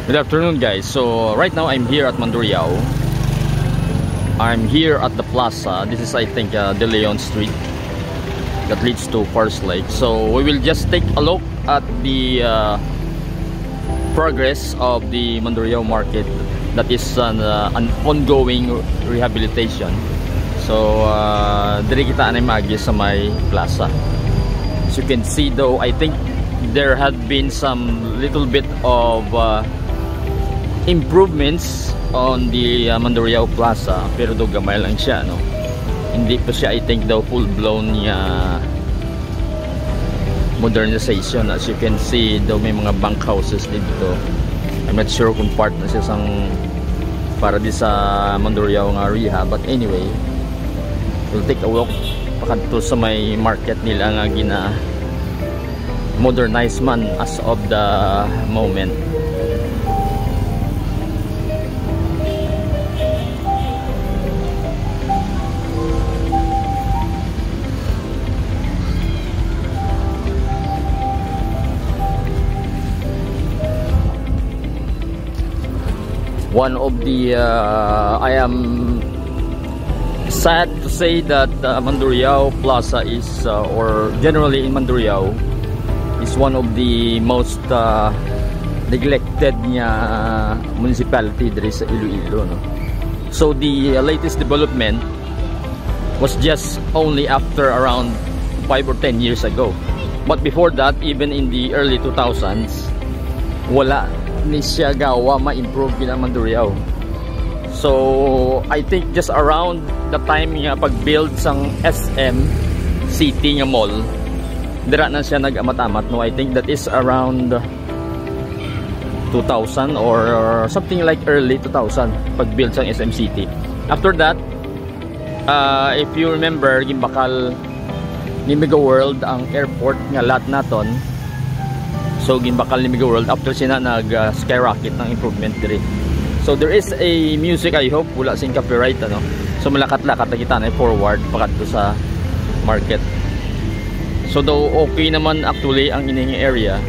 Good afternoon, guys. So right now I'm here at Mandurriao. I'm here at the plaza. This is, I think, De Leon Street that leads to Forest Lake. So we will just take a look at the progress of the Mandurriao market. That is an ongoing rehabilitation. So diri kita anay magi sa may plaza. As you can see, though, I think there had been some little bit of improvements on the Mandurriao Plaza, pero do gamay lang siya, no? Hindi pa siya, I think, daw full-blown modernization. As you can see, daw may mga bank houses dito. I'm not sure kung part na siya sang para di sa Mandurriao nga rehab, but anyway, we'll take a walk pakadto sa may market nila nga gina modernize man as of the moment. One of the I am sad to say that Mandurriao Plaza is or generally in Mandurriao is one of the most neglected niya municipality there is sa Iloilo, no? So the latest development was just only after around 5 or 10 years ago, but before that, even in the early 2000s, wala ni siya gawa ma-improve gina Mandurriao. So I think just around the time nga pag-build sang SM City nga mall, dira na siya nag-amat-amat, no? I think that is around 2000 or something like early 2000 pag-build sang SM City. After that, if you remember, gimbakal ni Mega World ang airport nga lot naton. So gimbakal ni Mega World after sina nag-skyrocket ng improvement diri. So there is a music, I hope wala sing copyright, ano. So malakat-lakat na kita na forward pakadto sa market. So though okay naman actually ang ining area,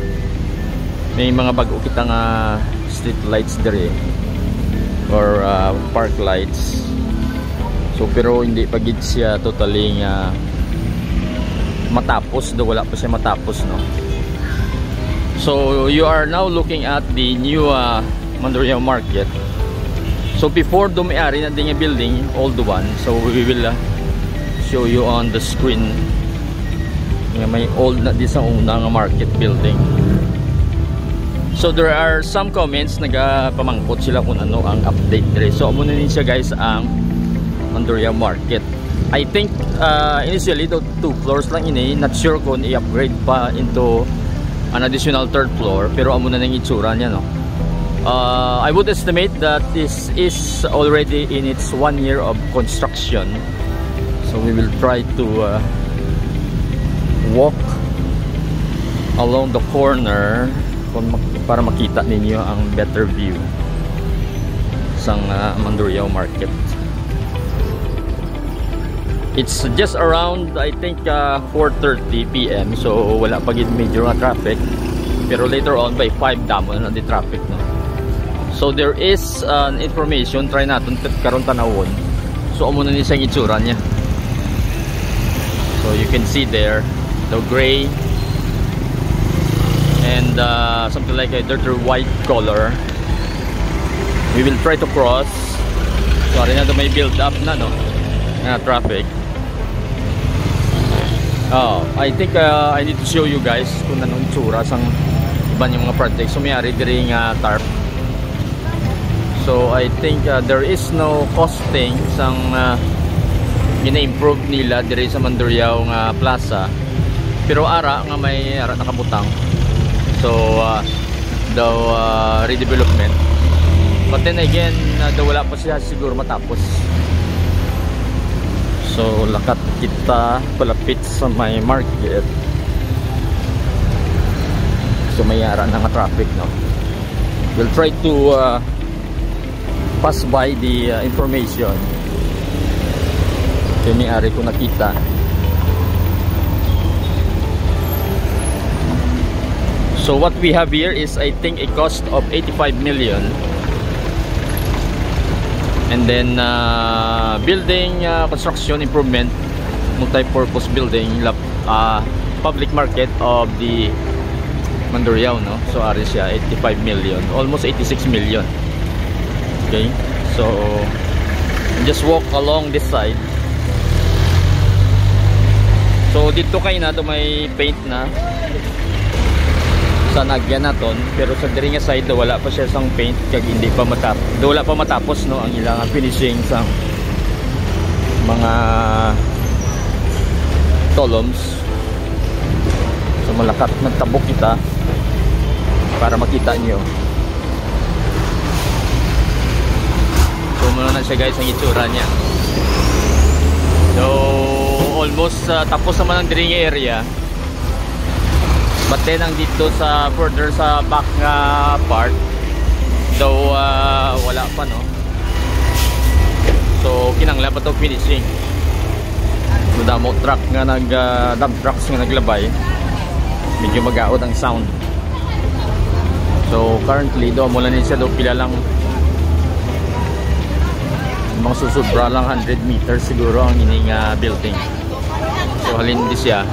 may mga bag-o kita nga street lights diri or park lights. So pero hindi pa gid siya totally nga matapos, do wala pa siya matapos, no. So you are now looking at the new Mandurriao market. So before do may-ari na din yung building, old one. So we will show you on the screen nga may old na di sa una nga market building. So there are some comments nagapamangkot sila kung ano ang update dire. So amo na din siya, guys, ang Mandurriao market. I think initially the 2 floors lang ini, not sure kung i-upgrade pa into an additional 3rd floor, pero amo na nang itsura niya, no. I would estimate that this is already in its 1 year of construction. So we will try to walk along the corner para makita ninyo ang better view sang Mandurriao market. It's just around, I think, 4:30 PM. So wala pa gid major nga traffic, pero later on by 5 damo na di traffic, no. So there is an information, try natin karon tanawon. So amo na ni siyang itsura niya. So you can see there the gray and something like a dirty white color. We will try to cross. Sorry na may build up na, no, na traffic. I think I need to show you guys kung anong itsura sang iban yung mga projects. So may-ari diri nga tarp. So I think there is no costing sang gina-improve nila diri sa Mandurriao nga plaza, pero ara nga may ara nakabutang. So daw redevelopment, but then again daw wala pa siya siguro matapos. So lakat kita palapit sa may market. So may ara na nga traffic, no. We'll try to pass by the information. Kaya may-ari ko nakita. So what we have here is, I think, a cost of 85 million. And then building construction improvement, multi-purpose building, public market of the Mandurriao, no? So ari siya 85 million, almost 86 million. Okay, so just walk along this side. So dito kay na to may paint na sa nagyan naton, pero sa diri nga side wala pa siya sang paint kag hindi pa matapos. Wala pa matapos, no, ang ilang finishing sang mga columns. So malakat nagtabok kita para makita niyo. So muna na siya guys ang itsura niya. So almost tapos naman ang diri nga area. But then ang dito sa further sa back nga part though wala pa, no. So kinanglan pa to finishing. So damo truck nga dump trucks nga naglabay, medyo magaot ang sound. So currently do mo lang siya do pila lang, mga susubra lang 100 meters siguro ang ining building. So halin di siya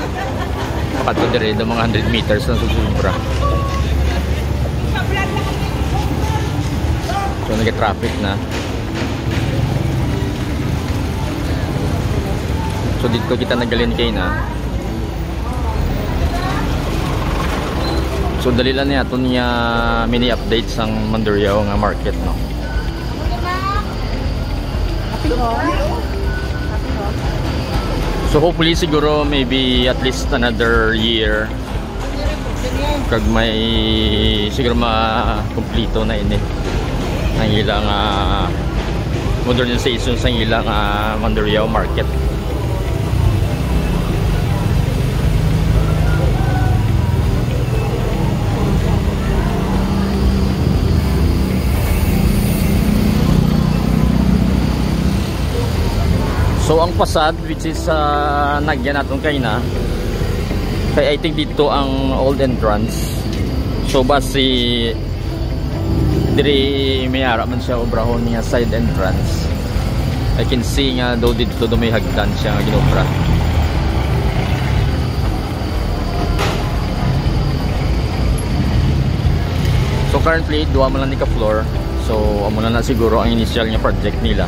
pato dire do mga 100 meters na susubra. So nag-traffic na. So dito kita nagalin kay na. So dali lang niya aton niya mini updates ang Mandurriao nga market, no. So hopefully siguro maybe at least another year kag may siguro ma-kompleto na ini ang ilang modernization sa ilang Mandurriao market. So ang facade which is nagyan naton kay na, kay I think dito ang old entrance. So basi diri may ara man siya obrahon niya side entrance. I can see nga do dito do may hagdan siya nga ginobra. So currently duwa man lang ni ka floor. So amo na siguro ang initial nga project nila.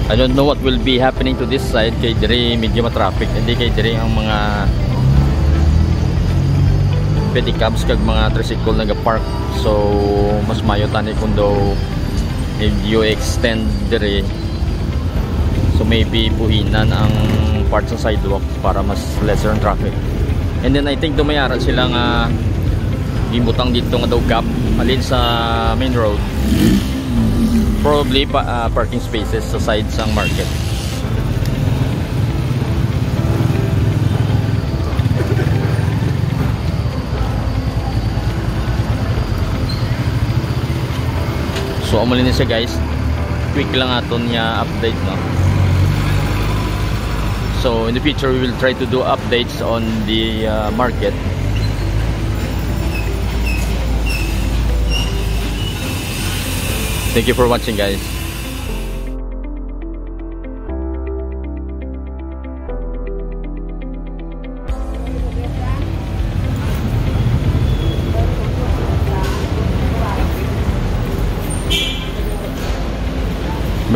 I don't know what will be happening to this side kay diri medyo ma-traffic. Hindi kay diri ang mga pedicabs kag mga tricycle naga-park. So mas mayo tani kundo if you extend diri. So maybe buhinan ang part sa sidewalk para mas lesser ang traffic. And then I think dumayara sila nga gibutang dito nga daw gap alin sa main road. Probably parking spaces sa sides ng market. So amalin siya guys, quick lang aton niya update, no. So in the future we will try to do updates on the market. Thank you for watching, guys.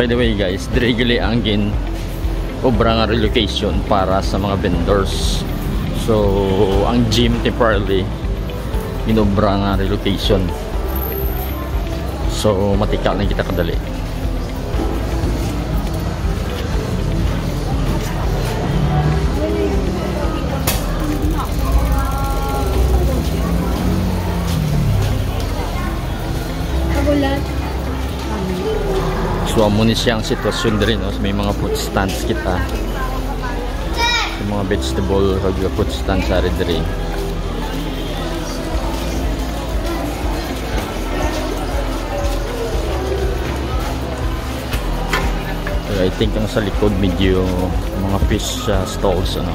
By the way guys, directly ang obra nga relocation para sa mga vendors. So ang gym temporarily inobra nga relocation. So matikal na kita kadali. So amo ni siyang sitwasyon diri, no. So, may mga food stands kita. So, mga vegetable kag food stands sa diri. I think ang sa likod medyo mga fish stalls, ano.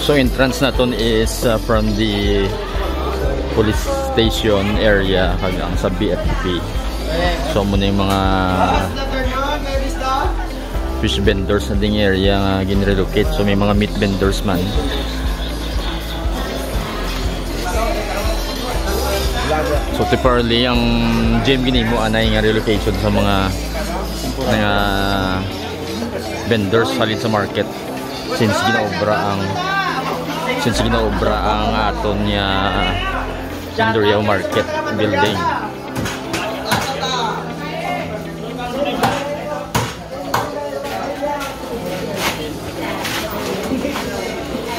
So entrance naton is from the police station area hanggang sa BFP. So muna yung mga fish vendors na ding area nga ginrelocate. So may mga meat vendors man. So temporarily ang gym ginimo anay nga relocation sa mga vendors halin sa market since ginaobra ang aton niya Mandurriao Market building.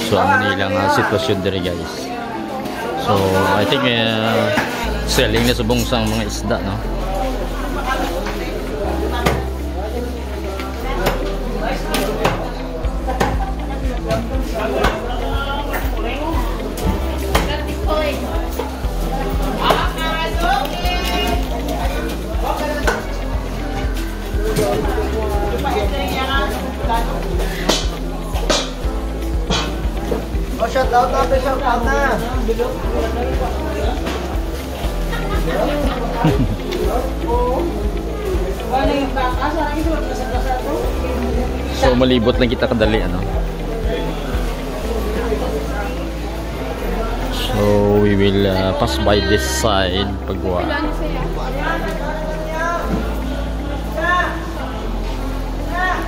So ano nilang sitwasyon diri guys. So I think selling na subong sang mga isda, no. Oh, shout out na, shout out na. So malibot lang kita kadali, ano. So we will pass by this side pagwa.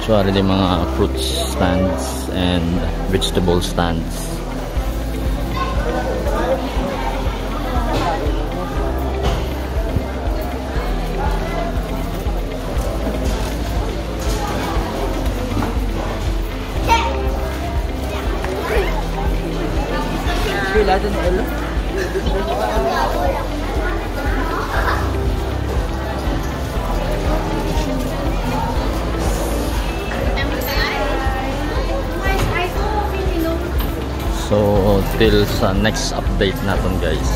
So ada din mga fruit stands and vegetable stands. So till sa next update natin guys.